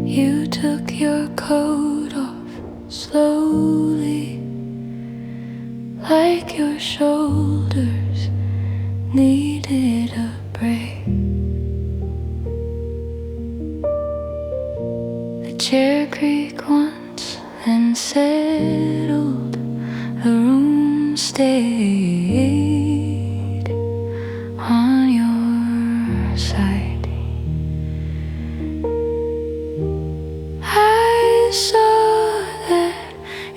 You took your coat off slowly, like your shoulders needed a break. The chair creaked once and settled. The room stayed on your side. I saw that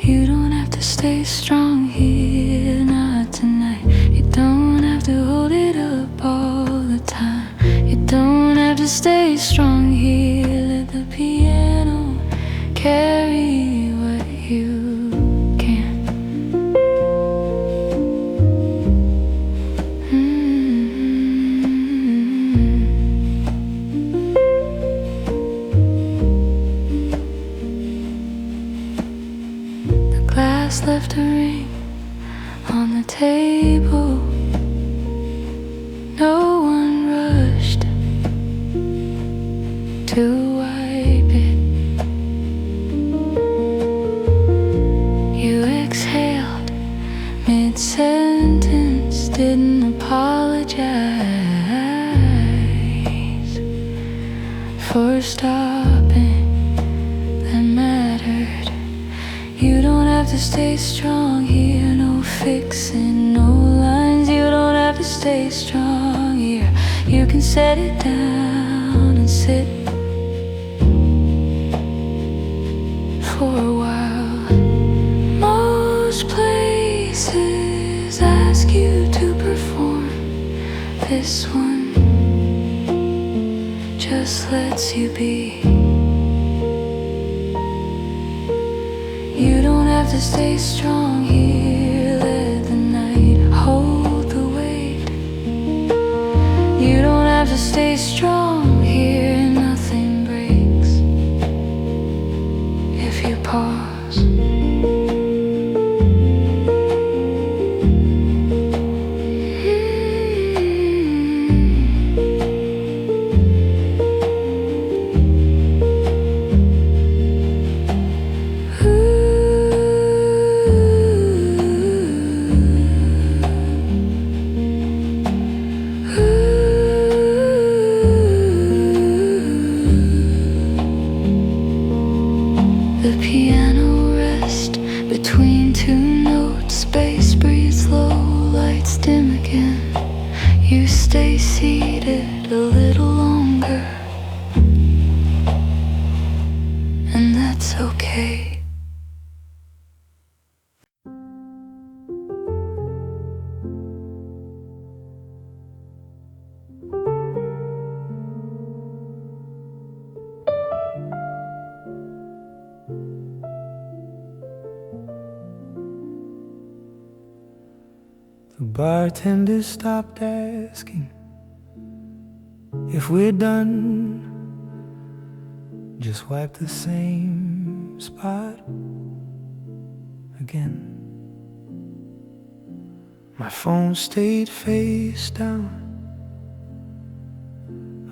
you don't have to stay strong here, not tonight. You don't have to hold it up all the time. You don't have to stay strong here. Let the piano carry what you can. The glass left a ring on the table. No one rushed to wipe it. You exhaled mid-sentence, didn't apologize for stopping. That mattered. You don't have to stay strong here, no fixing, no lines. You don't have to stay strong here. You can set it down and sit for a while. Most places ask you to perform. This one just lets you be. You don't have to stay strong here. Let the night hold the weight. You don't have to stay strong here. Nothing breaks if you pause. The piano rests between two notes. Space breathes low, lights dim again. You stay seated a little longer, and that's okay. The bartender stopped asking if we're done. Just wipe the same spot again. My phone stayed face down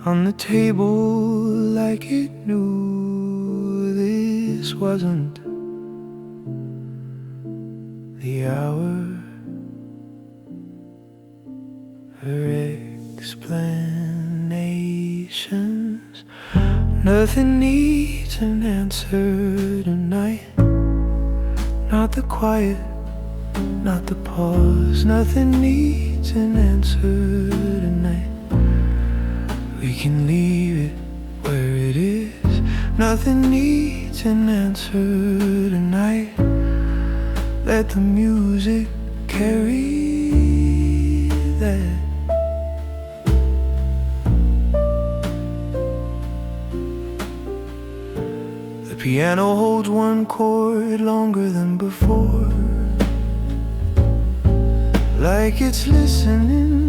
on the table like it knew this wasn't the hour for explanations. Nothing needs an answer tonight. Not the quiet, not the pause. Nothing needs an answer tonight. We can leave it where it is. Nothing needs an answer tonight. Let the music carry that. The piano holds one chord longer than before, like it's listening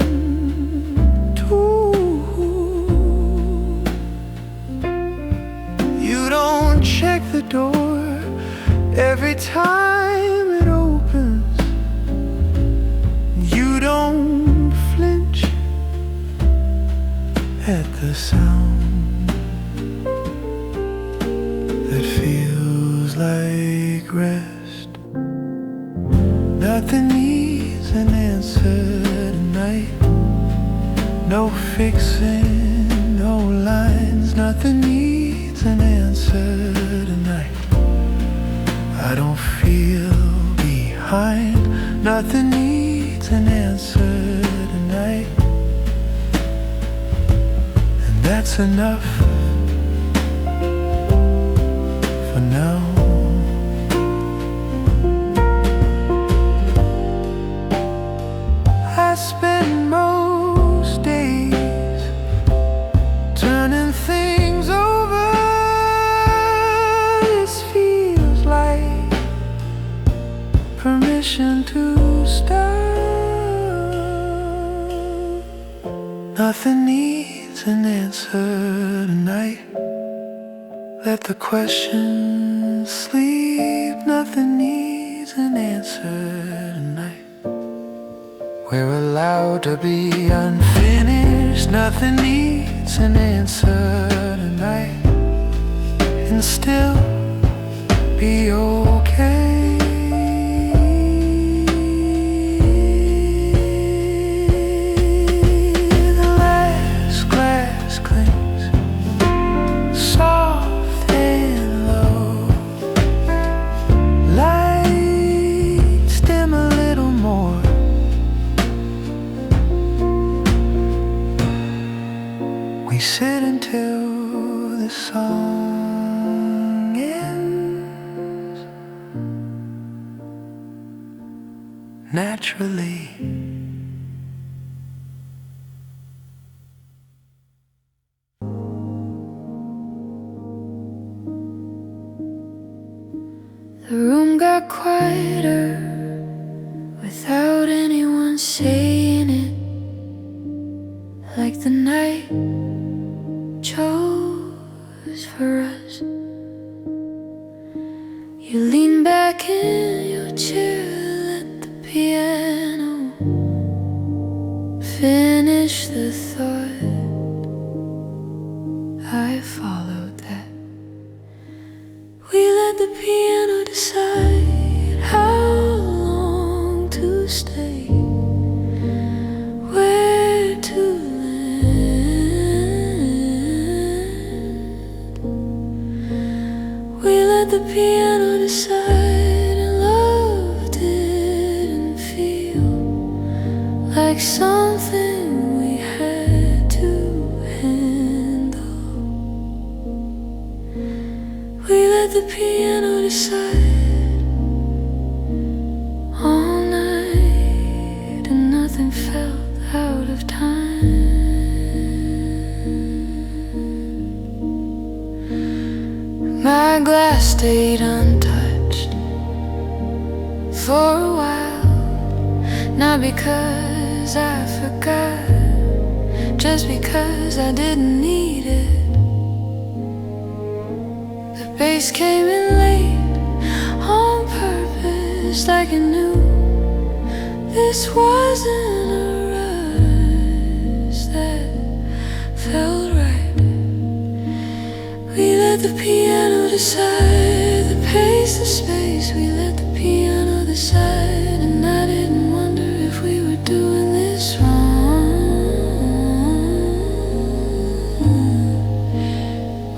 to. You don't check the door every time it opens. You don't flinch at the sound. feels like rest. Nothing needs an answer tonight. No fixing, no lines. Nothing needs an answer tonight. I don't feel behind. Nothing needs an answer tonight. And that's enough for now. I spend most days turning things over. This feels like permission to start. Nothing needs an answer tonight. Let the questions sleep. Nothing needs an answer tonight. We're allowed to be unfinished. Nothing needs an answer tonight. And still be okay. The last glass clings soft and low. Lights dim a little more. We sit until the song ends naturally. The room got quieter without anyone saying it, like the night chose for us. You lean back in your chair, let the piano finish the thought. I followed that. We let the piano decide how long to stay, where to land. We let the piano decide, and love didn't feel like something we had to handle. We let the piano decide all night, and nothing felt out of time. My glass stayed untouched for a while, not because I forgot, just because I didn't need it. The bass came in late on purpose, like I knew this wasn't a rush that felt right. We let the piano decide the pace, the space. We let the piano decide, and I didn't wonder if we were doing this wrong.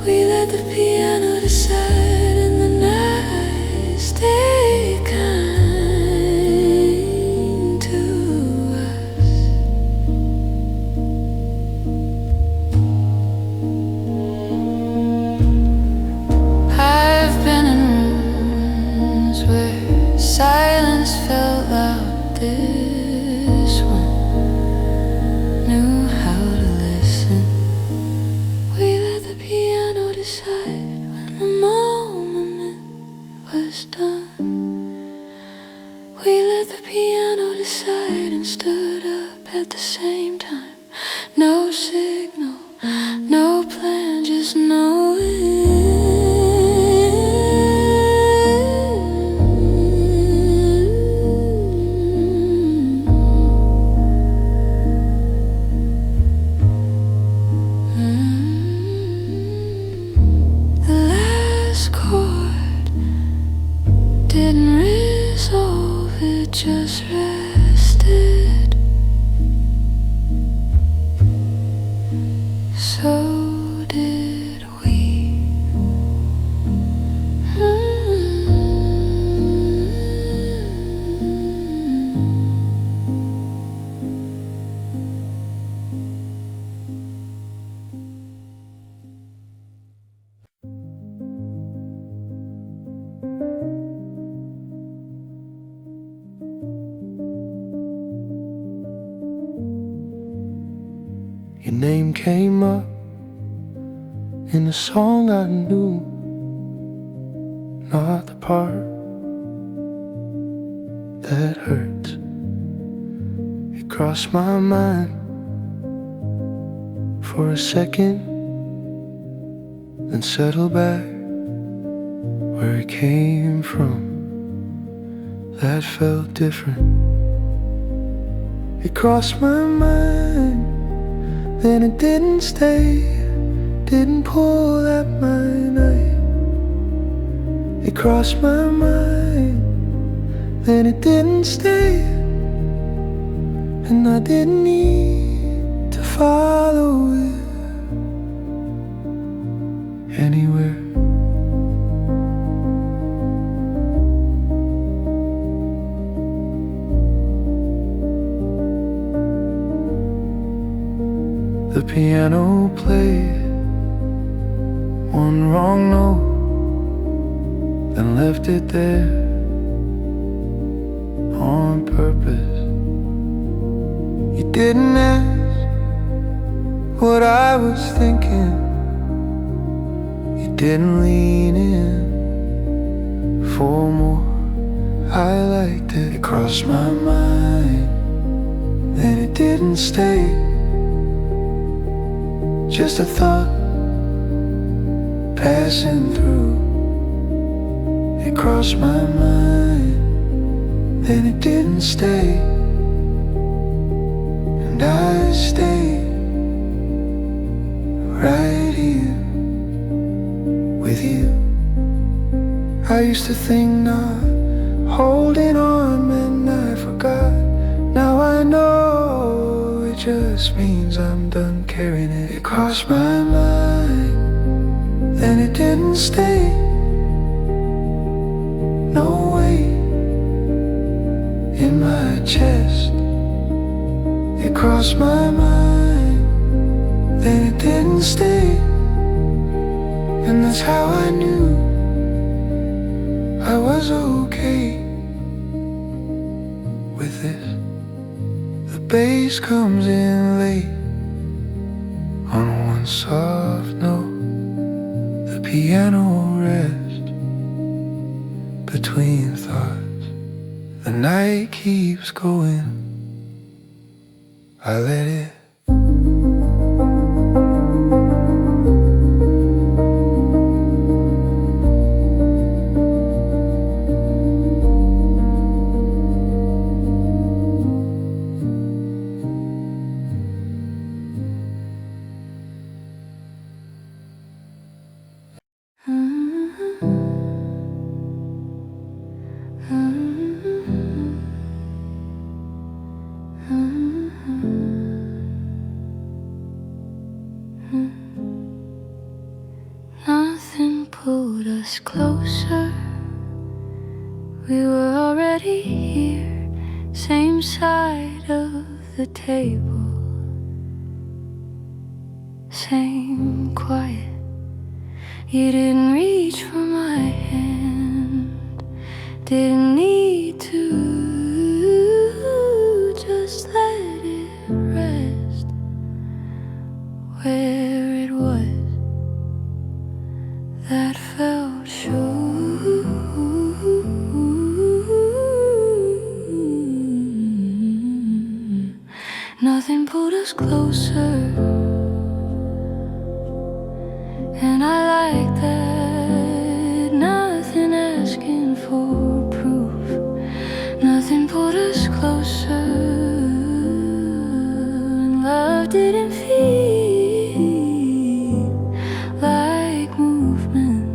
We let the piano decide, and the night stayed kind to us. I've been in rooms where silence felt loud. This one knew how to listen. We let the piano decide when the moment was done. We let the piano decide and stood up at the same time. No signal, no plan, just knowing. The last chord had just rested. So did we. Your name came up in a song I knew, not the part that hurts. It crossed my mind for a second, then settled back where it came from. That felt different. It crossed my mind, then it didn't stay, didn't pull at my knife. It crossed my mind, then it didn't stay, and I didn't need to follow it anywhere. The piano played one wrong note, then left it there on purpose. You didn't ask what I was thinking. You didn't lean in for more. I liked it. It crossed my mind, then it didn't stay. Just a thought passing through. It crossed my mind, then it didn't stay, and I stayed right here with you. I used to think not holding on meant I forgot. Now I know it just means I'm done carrying it. It crossed my mind, then it didn't stay. No weight in my chest. It crossed my mind, then it didn't stay. And that's how I knew I was okay with this. The bass comes in late on one soft note. The piano rests between thoughts. The night keeps going. I let it. Nothing pulled us closer. We were already here, same side of the table, same quiet. You didn't reach for my hand, didn't need to. Just let it rest where it was. That felt sure. Nothing pulled us closer, and I like that. Nothing asking for proof. Nothing pulled us closer, and love didn't feel like movement.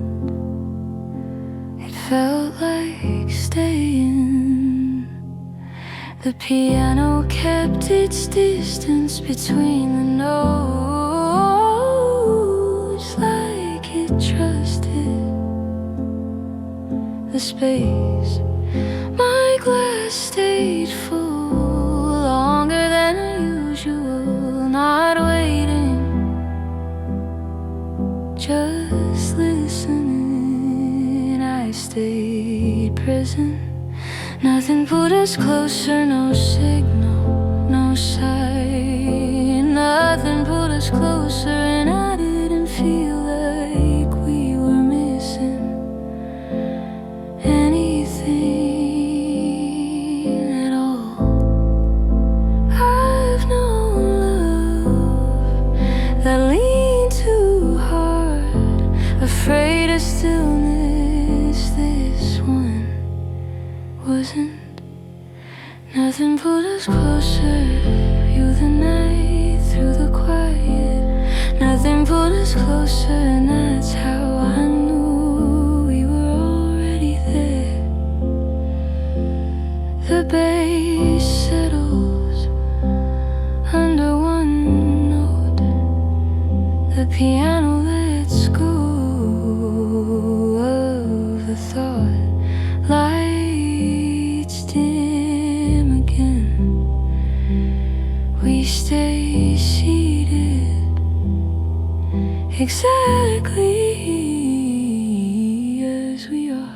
It felt like staying The piano kept its distance between the notes, like it trusted the space. My glass stayed full longer than usual, not waiting, just listening. I stayed present. Nothing put us closer, no signal, no sign. Nothing put us closer, and I didn't feel like we were missing anything at all. I've known love that leaned too hard, afraid of stillness. This one wasn't. Nothing put us closer, you the night through the quiet. Nothing put us closer, and that's how I knew we were already there. The bass settles under one note. The piano lets go of the thought. Lights dim again. We stay seated exactly as we are.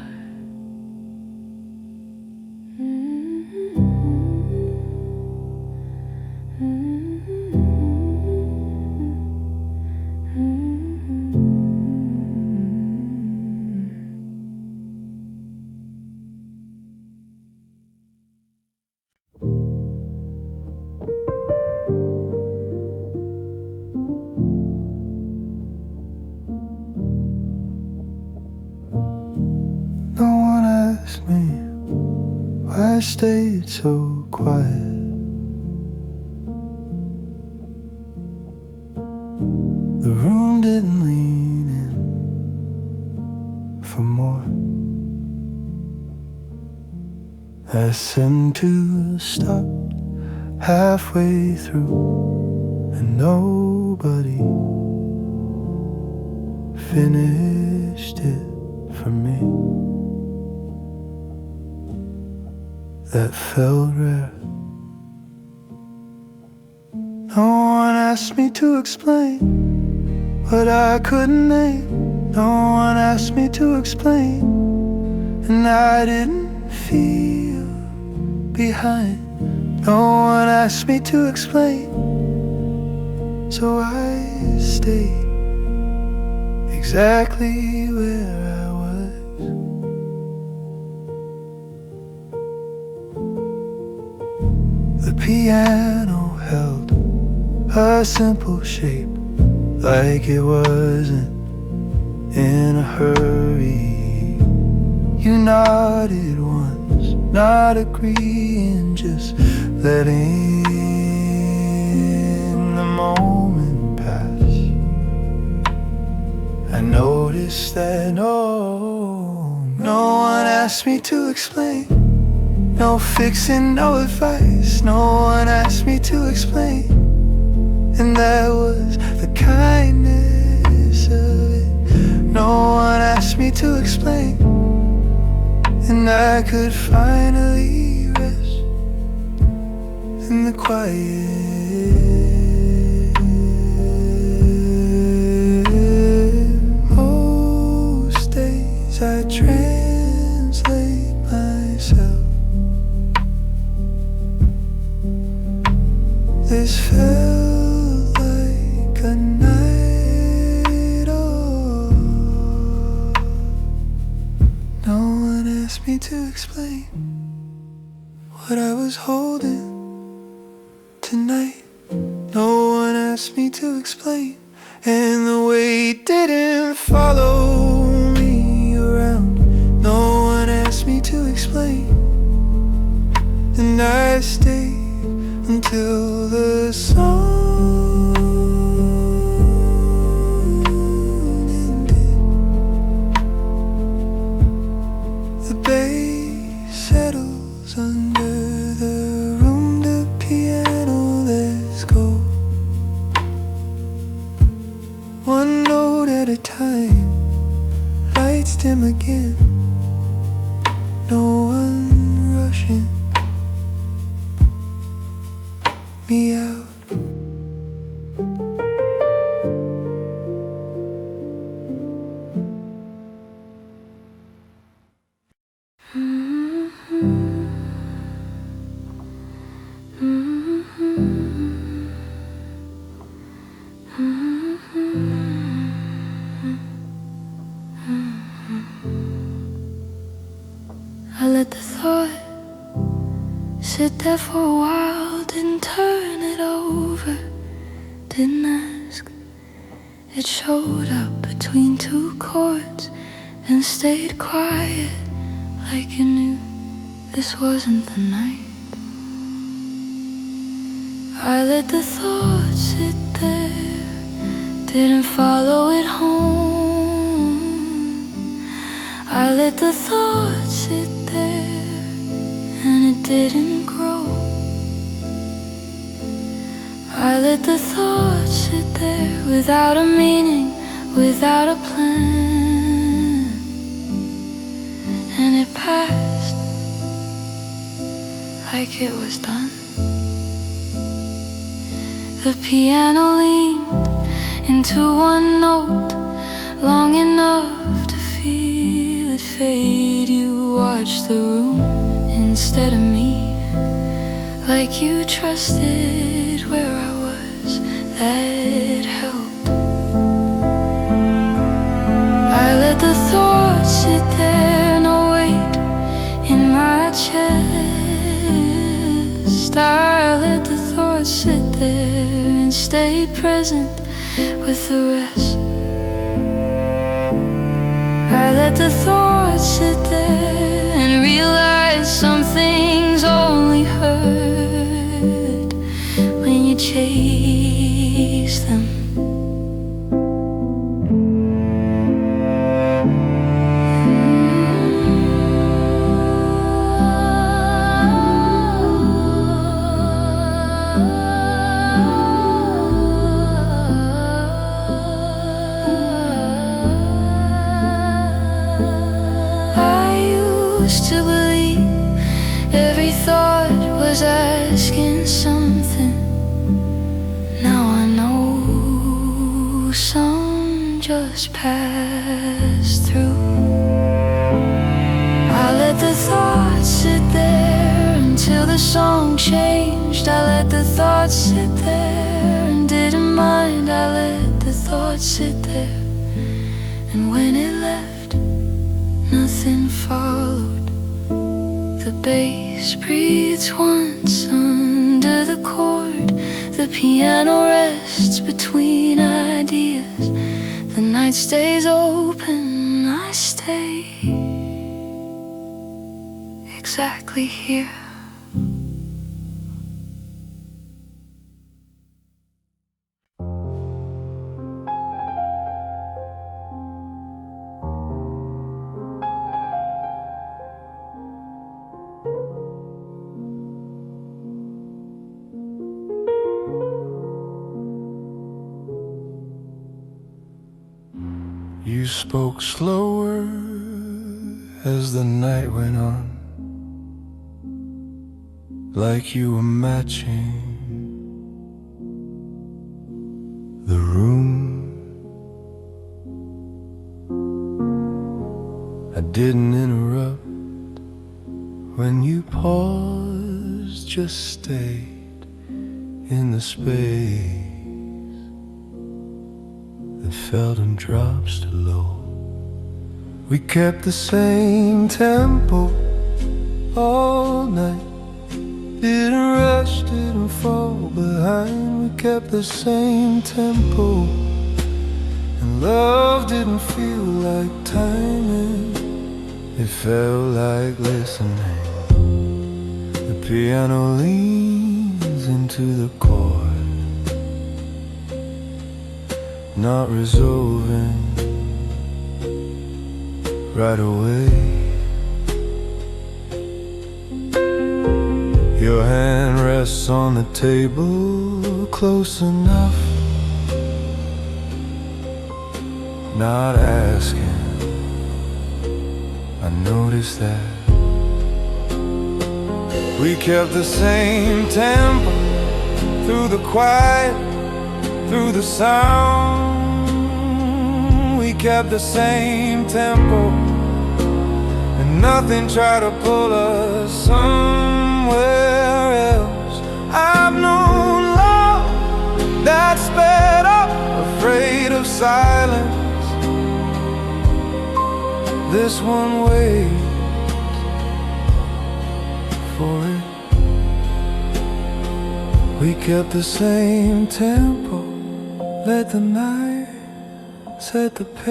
No one asked me why I stayed so quiet. The room didn't lean in for more. I seemed to stop halfway through, and nobody finished it for me. That felt rare. No one asked me to explain what I couldn't name. No one asked me to explain, and I didn't feel behind. No one asked me to explain, so I stayed exactly where I was. The piano held a simple shape, like it wasn't in a hurry. You nodded once, not agreeing, just letting the moment pass. I noticed that no one asked me to explain. No fixing, no advice. No one asked me to explain, and that was the kindness of it. No one asked me to explain, and I could finally rest in the quiet. Most days I translate myself. This felt like a night off. No one asked me to explain what I was holding tonight. No one asked me to explain, and the weight didn't follow me around. No one asked me to explain, and I stayed until the song ended. The bass settles under the lights dim again. No one rushing me out. I let the thought sit there for a while, didn't turn it over, didn't ask. It showed up between two chords and stayed quiet, like you knew this wasn't the night. I let the thought sit there, didn't follow it home. I let the thought sit there, and it didn't grow. I let the thought sit there without a meaning, without a plan, and it passed like it was done. The piano leaned into one note long enough to feel it fade. You watched the room instead of me, like you trusted where I was. That helped. I let the thoughts sit there, no weight in my chest. I let the thoughts sit there and stay present with the rest. I let the thoughts sit there and realize some things only hurt when you chase them. To believe every thought was asking something. Now I know some just passed through. I let the thoughts sit there until the song changed. I let the thoughts sit there and didn't mind. I let the thoughts sit there, and when it left, nothing followed. The bass breathes once under the chord. The piano rests between ideas. The night stays open. I stay exactly here. You spoke slower as the night went on, like you were matching the room. I didn't interrupt when you paused, just stayed in the space that felt in drops too low. We kept the same tempo all night, didn't rush, didn't fall behind. We kept the same tempo, and love didn't feel like timing. It felt like listening. The piano leans into the chord, not resolving right away. Your hand rests on the table, close enough, not asking I noticed that we kept the same tempo through the quiet, through the sound. We kept the same tempo, and nothing tried to pull us somewhere else. I've known love that's sped up, afraid of silence. This one waits for it. We kept the same tempo, let the night set the pace.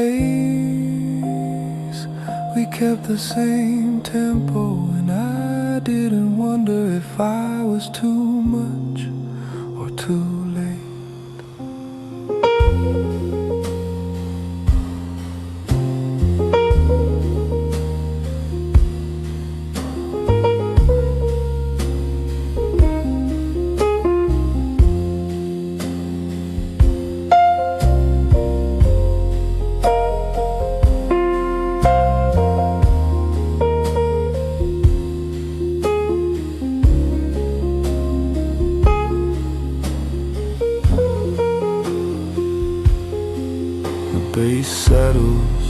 We kept the same tempo, and I didn't wonder if I was too much or too late. Bass settles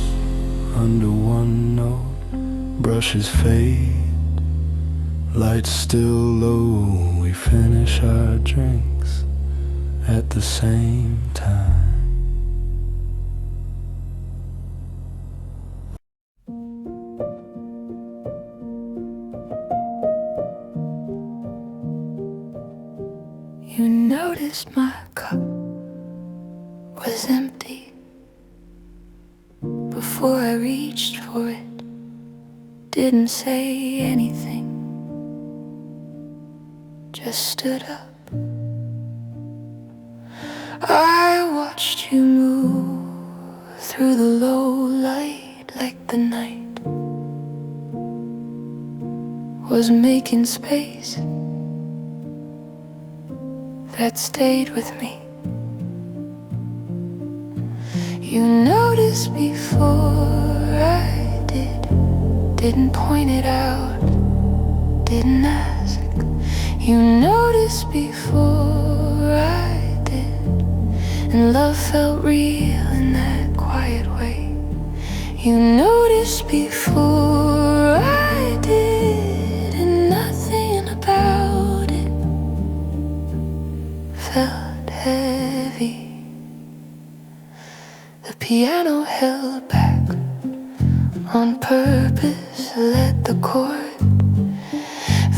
under one note, brushes fade, lights still low. We finish our drinks at the same time. You noticed my cup was empty before I reached for it, didn't say anything, just stood up. I watched you move through the low light like the night was making space that stayed with me. You noticed before I did, didn't point it out, didn't ask. You noticed before I did, and love felt real in that quiet way. You noticed before I did, and nothing about it felt heavy. The piano held back on purpose, let the chord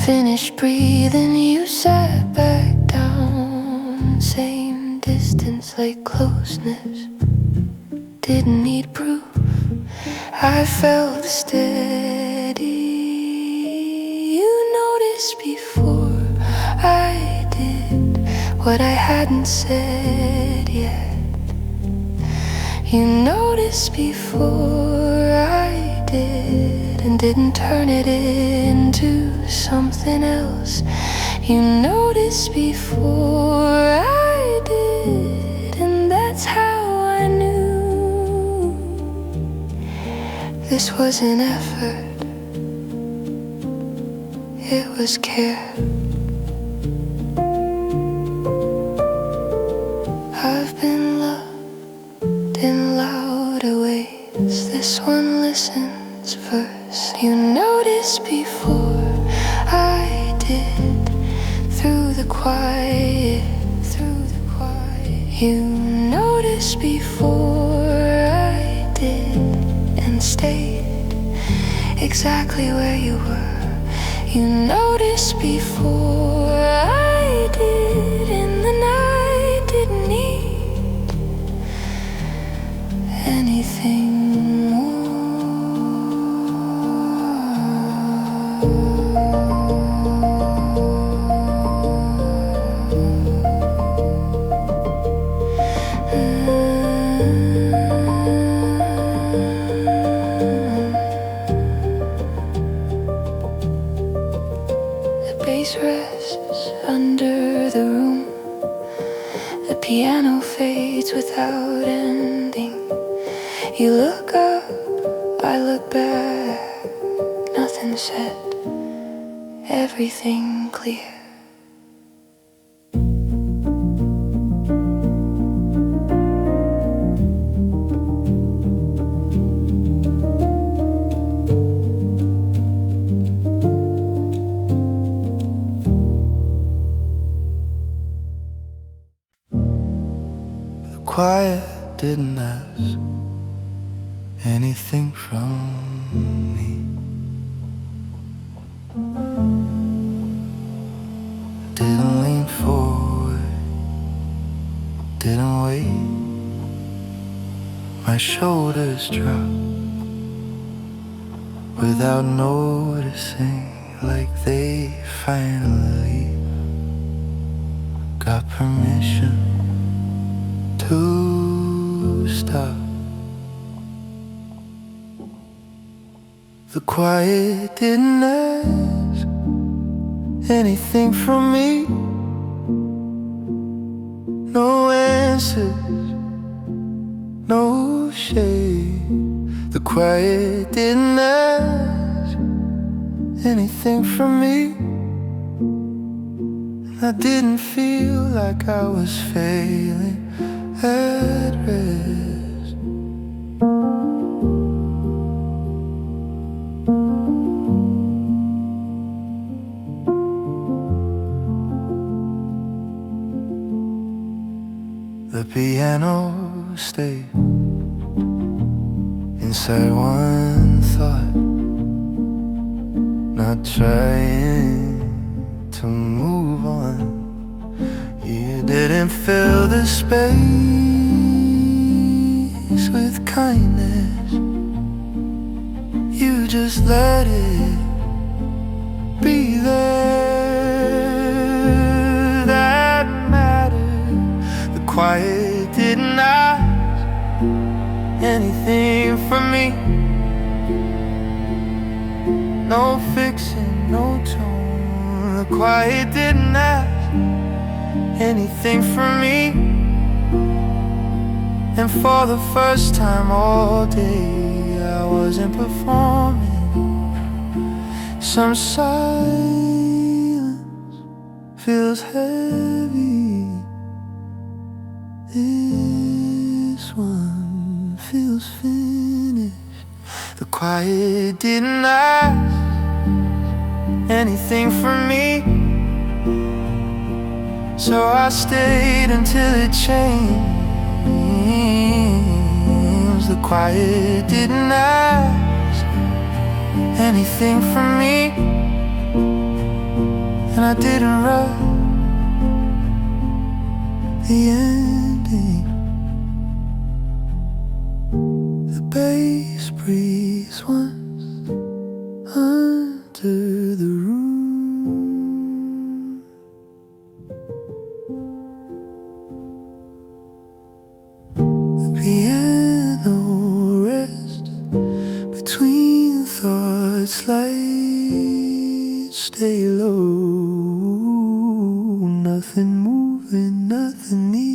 finish breathing. You sat back down, same distance like closeness, didn't need proof. I felt steady. You noticed before I did what I hadn't said yet. You noticed before I did, and didn't turn it into something else. You noticed before I did, and that's how I knew this was an effort, it was care. I've been loved in louder ways, this one listens first. You noticed before I did, through the quiet, through the quiet. You noticed before I did, and stayed exactly where you were. You noticed before I did, and the night didn't need anything more. The bass rests under the room. The piano fades without ending. You look up, I look back. and set everything clear. The quiet didn't ask anything from me. Didn't lean forward, didn't wait. My shoulders dropped without noticing, like they finally got permission to stop. The quiet didn't ask anything from me. No answers, no shade. The quiet didn't ask anything from me. I didn't feel like I was failing at rest. The piano stayed inside one thought, not trying to move on. You didn't fill the space with kindness. You just let it be there. That mattered. The quiet didn't ask anything from me. No fixing, no tone. The quiet didn't ask anything from me. And for the first time all day, I wasn't performing. Some silence feels heavy. This one feels finished. The quiet didn't ask anything from me. So I stayed until it changed. The quiet didn't ask anything from me. And I didn't rush the ending. The bass breeze once under the room. The piano rests between thoughts, lights stay low. Nothing moving, nothing needed.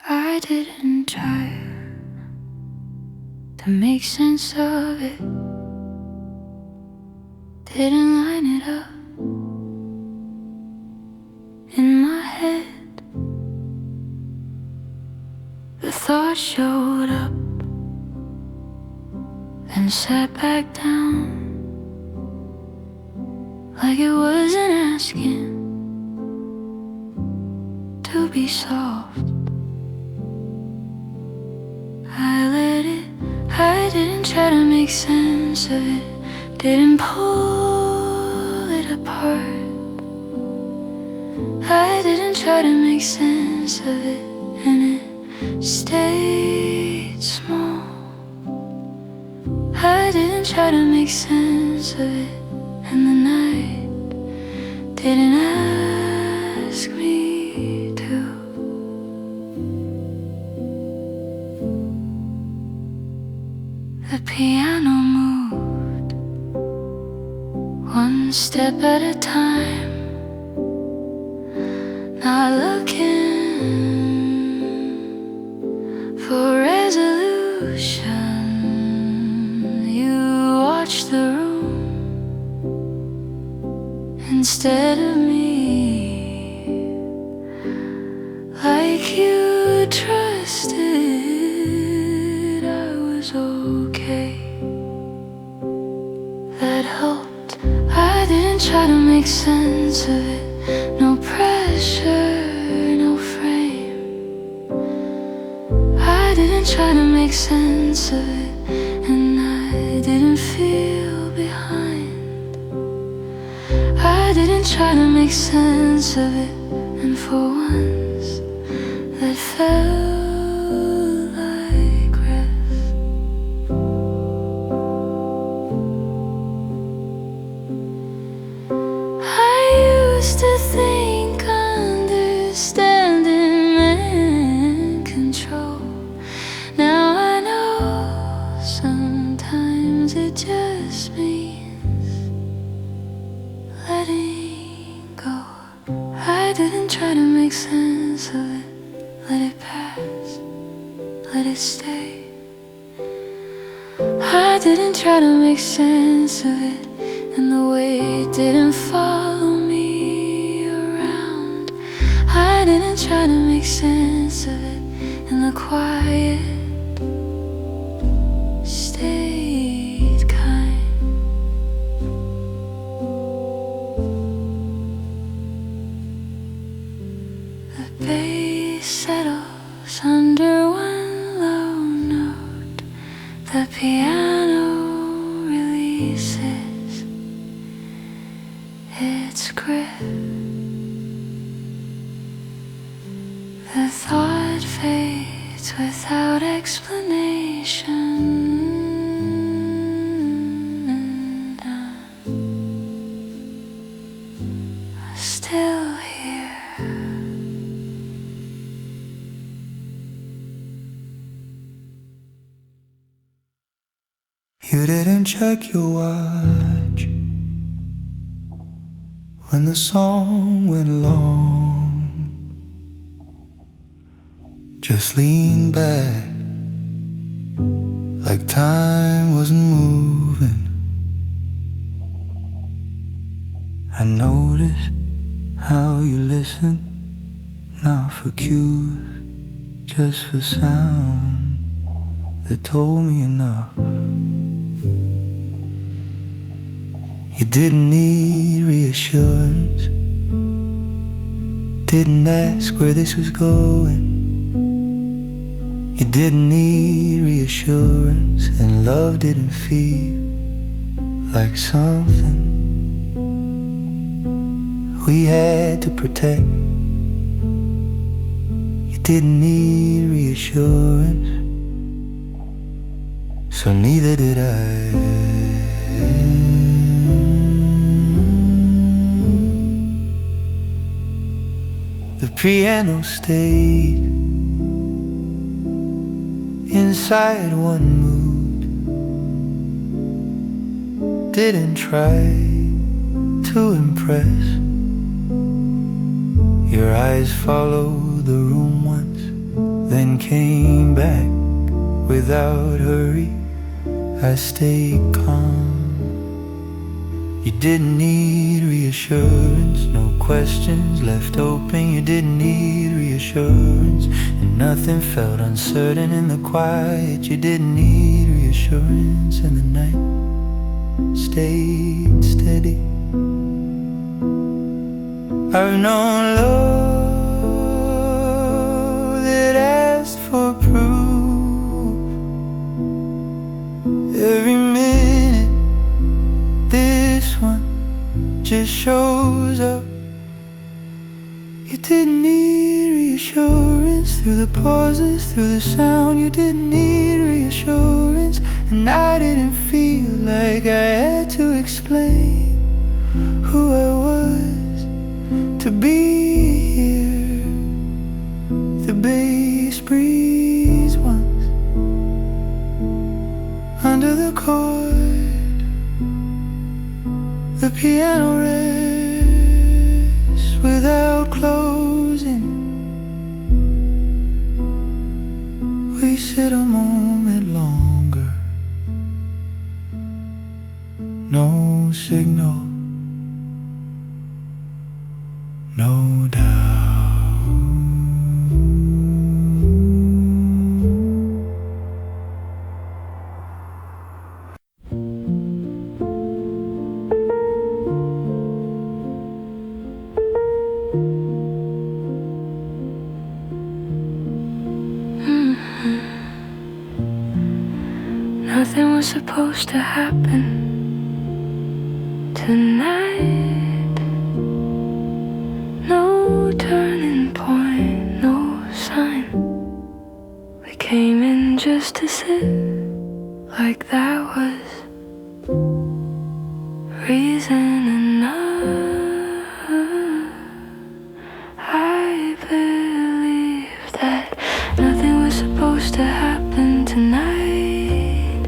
I didn't try to make sense of it. Didn't line it up in my head. The thought showed up and sat back down, like it wasn't asking to be soft. I let it, I didn't try to make sense of it. Didn't pull it apart. I didn't try to make sense of it, and it stayed small. I didn't didn't try to make sense of it, and the night didn't ask me to. The piano moved one step at a time, not looking for resolution. You watched the room instead of me, like you trusted I was okay. That helped. I didn't try to make sense of it. No pressure, no frame. I didn't try to make sense of it, and I didn't feel behind. I didn't try to make sense of it, and for once that felt like rest. I used to think understanding meant control. Now I know sometimes it just means letting go. I didn't try to make sense of it. Let it pass, let it stay. I didn't try to make sense of it, and the weight didn't follow me around. I didn't try to make sense of it, and the quiet stayed kind. The bass settles under one low note. The piano releases its grip. The thought fades without explanation, and I'm still here. You didn't check your watch when the song went along. Just lean back like time wasn't moving. I noticed how you listen, not for cues, just for sound that told me enough. You didn't need reassurance, didn't ask where this was going. You didn't need reassurance, and love didn't feel like something we had to protect. You didn't need reassurance, so neither did I. The piano stayed inside one mood, didn't try to impress. Your eyes followed the room once, then came back without hurry. I stayed calm. You didn't need reassurance, no questions left open. You didn't need reassurance, and nothing felt uncertain in the quiet. You didn't need reassurance, and the night stayed steady. I've known love that asked for proof. Every minute, this one just shows up. You didn't need reassurance through the pauses, through the sound. You didn't need reassurance, and I didn't feel like I had to explain who I was to be here. The bass breeze once under the chord, the piano rests without closing. We sit a moment longer. No signal, no doubt. Nothing was supposed to happen tonight. No turning point, no sign. We came in just to sit, like that was reason enough. I believe that nothing was supposed to happen tonight,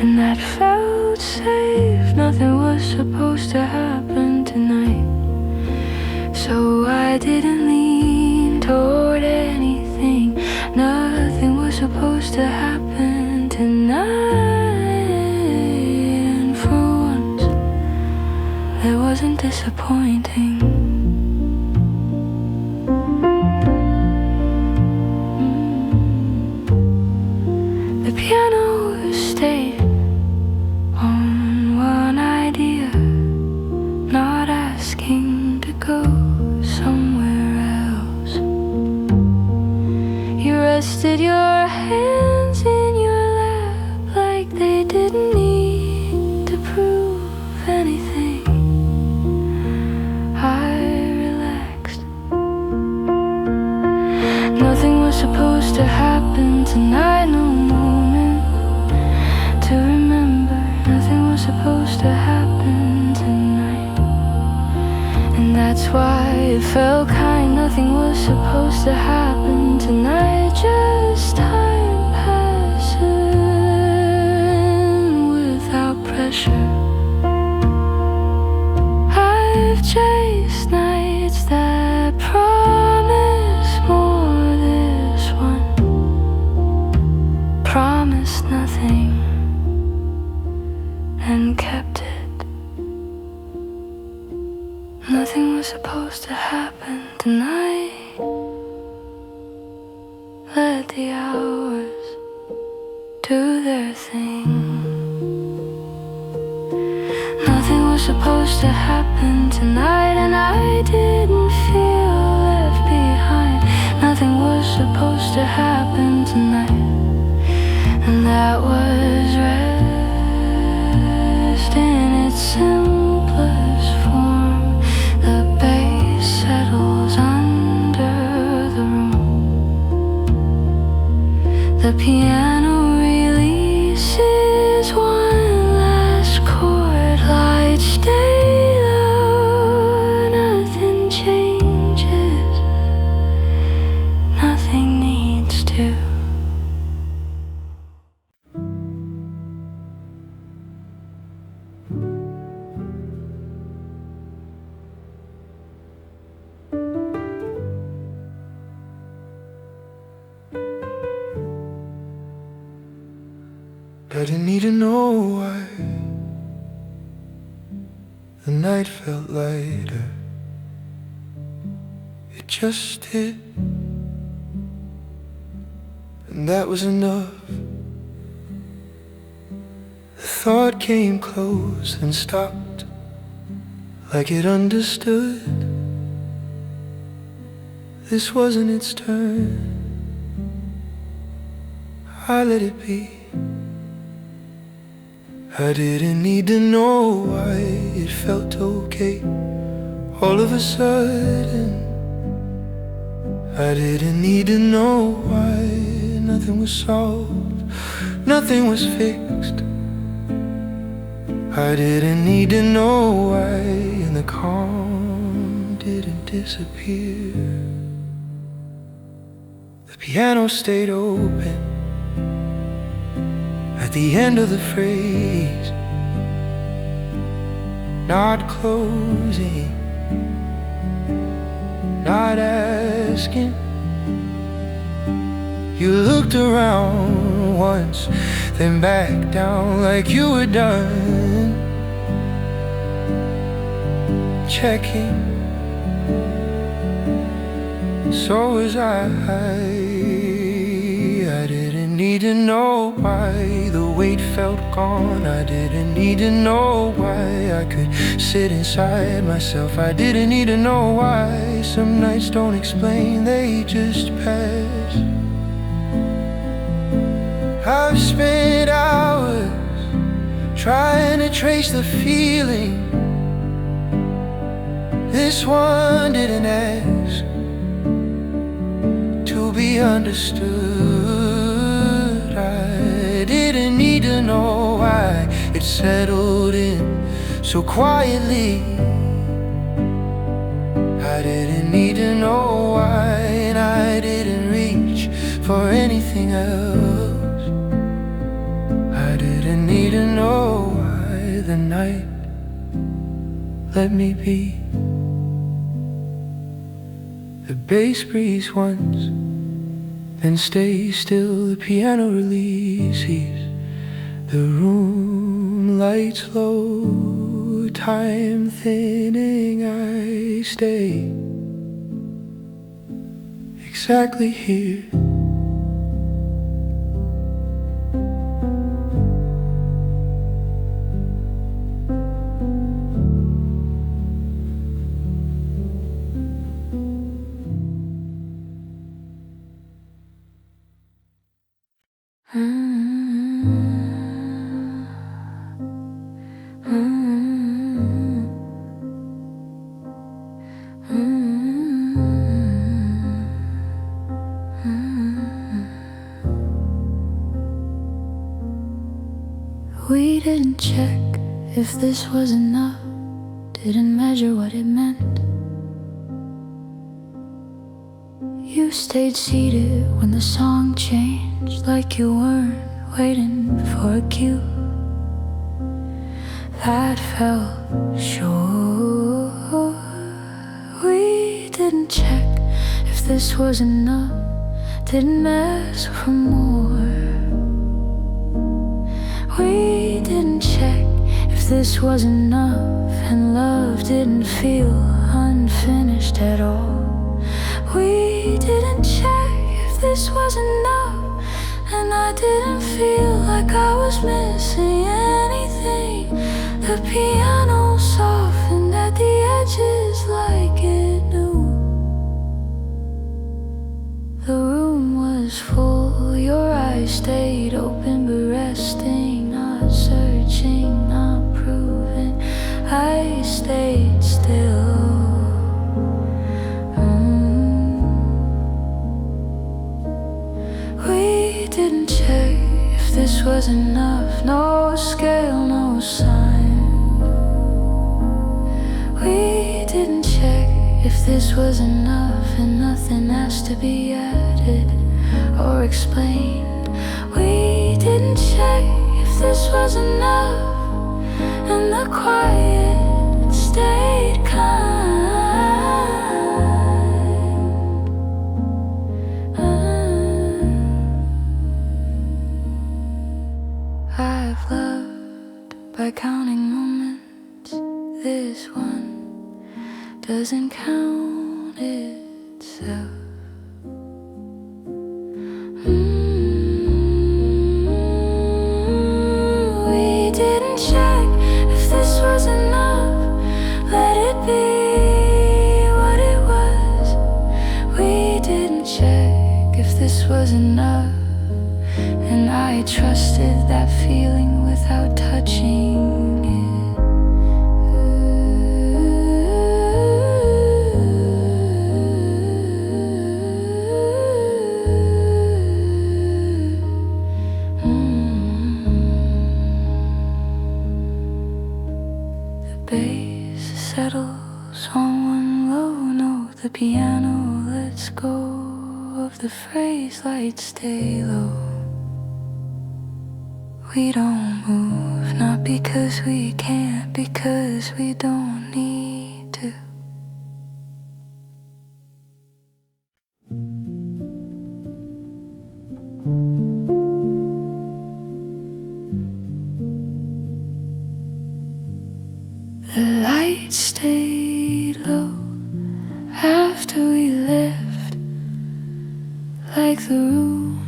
and that felt safe. Nothing was supposed to happen tonight, so I didn't lean toward anything. Nothing was supposed to happen tonight, and for once it wasn't disappointing. The piano stayed on one idea, not asking to go somewhere else. You rested your hands in your lap like they didn't need to prove anything. I relaxed. Nothing was supposed to happen tonight, no moment to remember. Nothing was supposed to happen tonight, and that's why it felt kind. Nothing was supposed to happen tonight, just time passing without pressure. I've chased nights that promise more. This one promised nothing and kept it. Nothing was supposed to happen tonight. Let the hours do their thing. Nothing was supposed to happen tonight, and I didn't feel left behind. Nothing was supposed to happen tonight, and that was rest in its simplest form. The bass settles under the room. The piano releases one last chord. Lights stay low, nothing changes, nothing needs to. I didn't need to know why the night felt lighter. It just hit, and that was enough. The thought came close and stopped, like it understood this wasn't its turn. I let it be. I didn't need to know why it felt okay all of a sudden. I didn't need to know why nothing was solved, nothing was fixed. I didn't need to know why, and the calm didn't disappear. The piano stayed open at the end of the phrase, not closing, not asking. You looked around once, then back down like you were done checking. So was I didn't need to know why the weight felt gone. I didn't need to know why I could sit inside myself. I didn't need to know why some nights don't explain, they just pass. I've spent hours trying to trace the feeling. This one didn't ask to be understood. I didn't need to know why it settled in so quietly. I didn't need to know why, and I didn't reach for anything else. I didn't need to know why the night let me be. The bass breathes once, then stays still. The piano releases, the room lights low, time thinning. I stay exactly here. We didn't check if this was enough, didn't measure what it meant. You stayed seated when the song changed, like you weren't waiting for a cue. That felt sure. We didn't check if this was enough, didn't ask for more. We didn't check if this was enough, and love didn't feel unfinished at all. We didn't check if this was enough, and I didn't feel like I was missing anything. The piano softened at the edges like it knew. The room was full, your eyes stayed open but resting, not searching, not proving. I stayed still. We didn't check if this was enough, no scale, no sign. We didn't check if this was enough, and nothing has to be added or explained. We didn't check if this was enough, and the quiet stayed kind. I've loved by counting moments. This one doesn't count itself. We didn't check if this was enough, let it be what it was. We didn't check if this was enough, and I trusted that feeling without touching it. bass settles on one low note. The piano lets go of the phrase, lights stay low. We don't move, not because we can't, because we don't need to. The lights stayed low after we left, like the room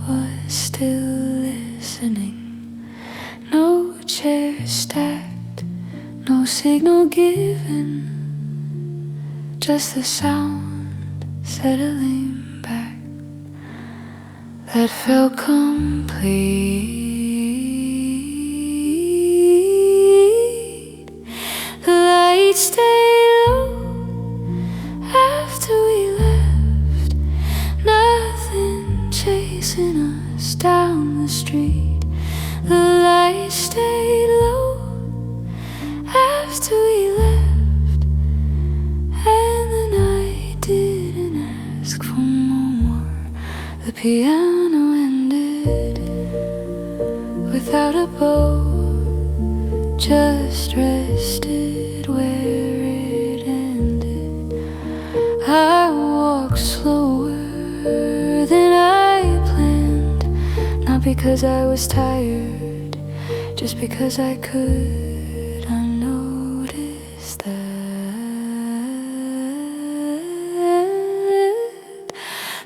was still listening. No chairs stacked, no signal given, just the sound settling back that felt complete. The lights stayed low after we left, nothing chasing us down the street. The lights stayed low after we left, and the night didn't ask for more. The piano ended without a bow, just rested where it ended. I walked slower than I planned, not because I was tired, just because I could. I noticed that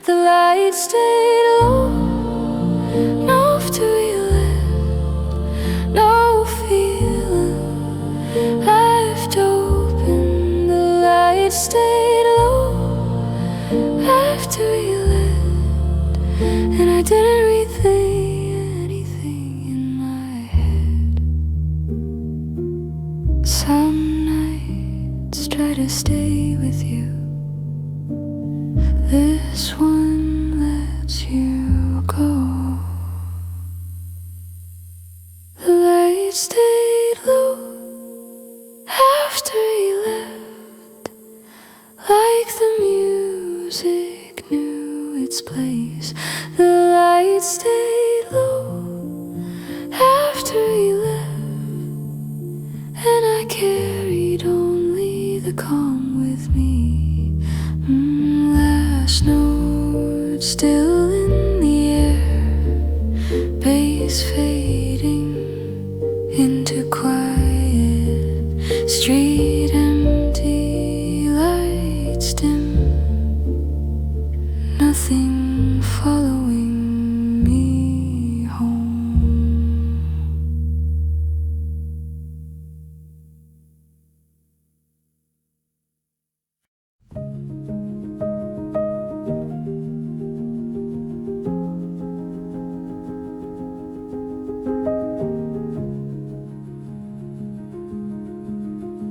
the lights stayed low after we left, no feeling left open. The lights stayed low after we left, and I didn't rethink try to stay with you. This one lets you go. The lights stayed low after we left, like the music knew its place. The lights stayed low after we left, and I carried on the calm with me. Last note still in the air, bass fading into quiet, street empty, lights dim, nothing following me home.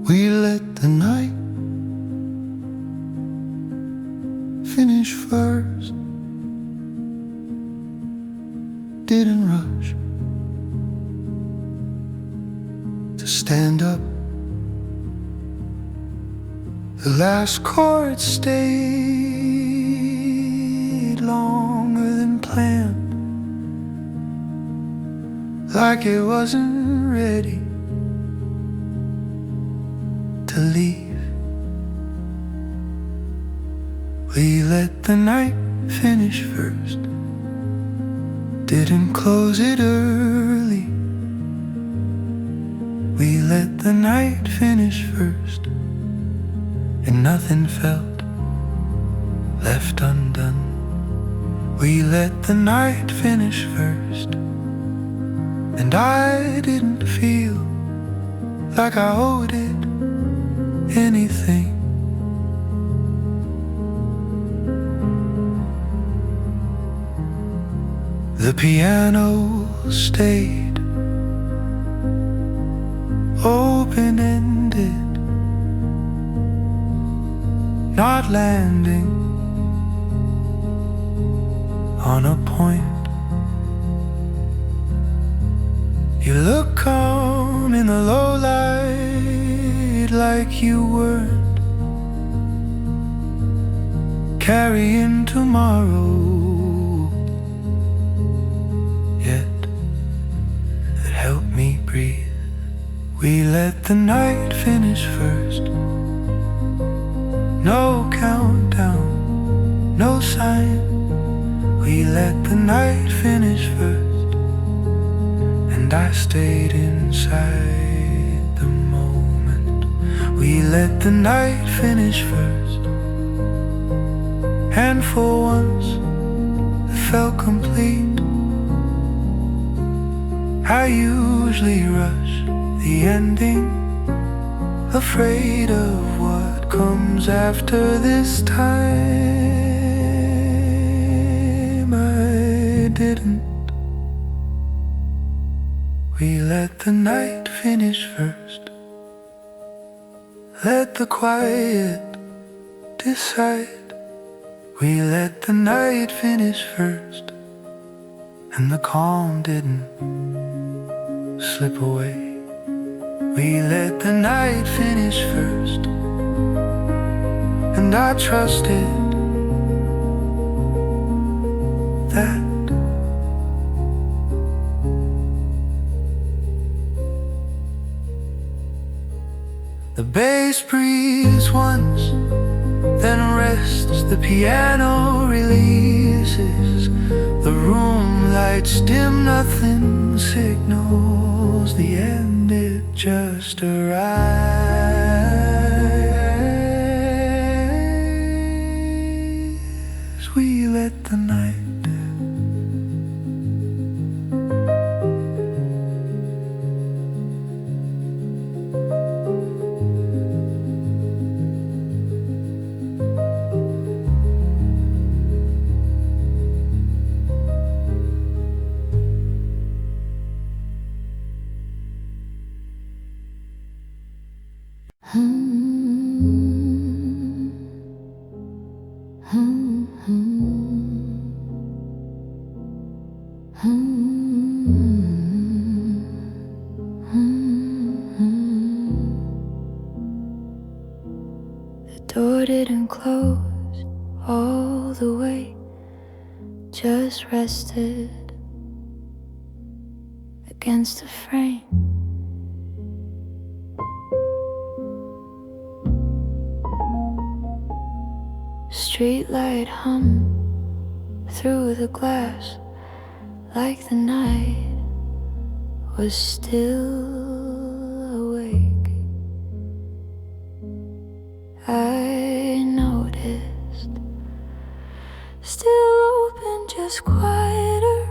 We let the night finish first, didn't rush to stand up. The last chord stayed longer than planned, like it wasn't ready to leave. We let the night finish first, didn't close it early. We let the night finish first, and nothing felt left undone. We let the night finish first, and I didn't feel like I owed it anything. The piano stayed open-ended, not landing on a point. You look calm in the low light, like you weren't carrying tomorrow yet. That helped me breathe. We let the night finish first. No countdown, no sign. We let the night finish first, and I stayed inside the moment. We let the night finish first, and for once it felt complete. I usually rush the ending, afraid of what comes after this time. I didn't. We let the night finish first. Let the quiet decide. We let the night finish first, and the calm didn't slip away. We let the night finish first, and I trusted that. The bass breathes once, then rests. The piano releases. The room lights dim, nothing signals the end. It just arrives. We let the night. The door didn't close all the way, just rested against the frame. Streetlight hum through the glass like the night was still awake. I noticed, still open, just quieter.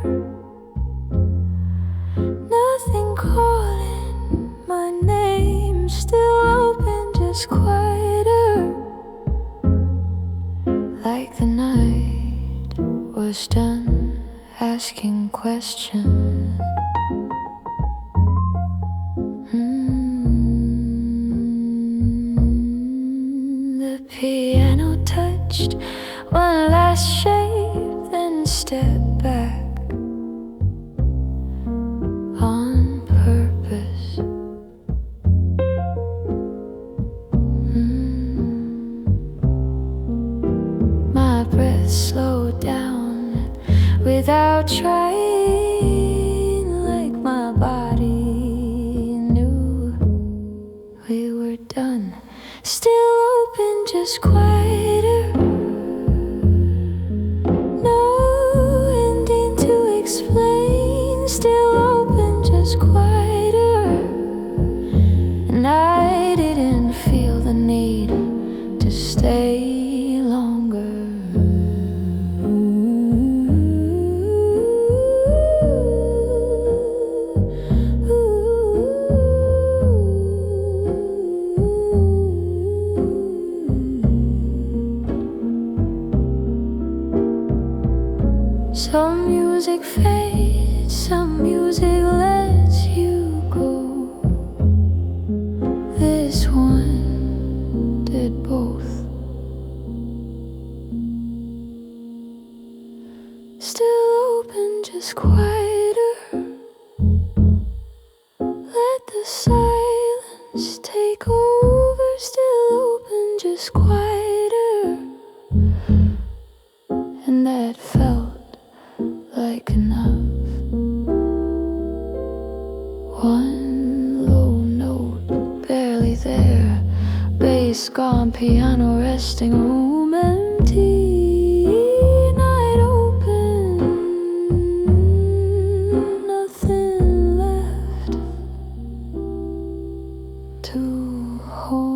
Nothing calling my name, still open, just quieter. Like the night was done asking questions. The piano touched one last shade, then stepped back on purpose. My breath slowed down without trying, like my body knew we were done. Still open, just quieter. No ending to explain. Still open, just quieter. And I didn't feel the need to stay longer. Some music fades, some music lets you go. This one did both. Still open, just quieter. Let the silence take over. is gone, piano resting, room empty, night open, nothing left to hold.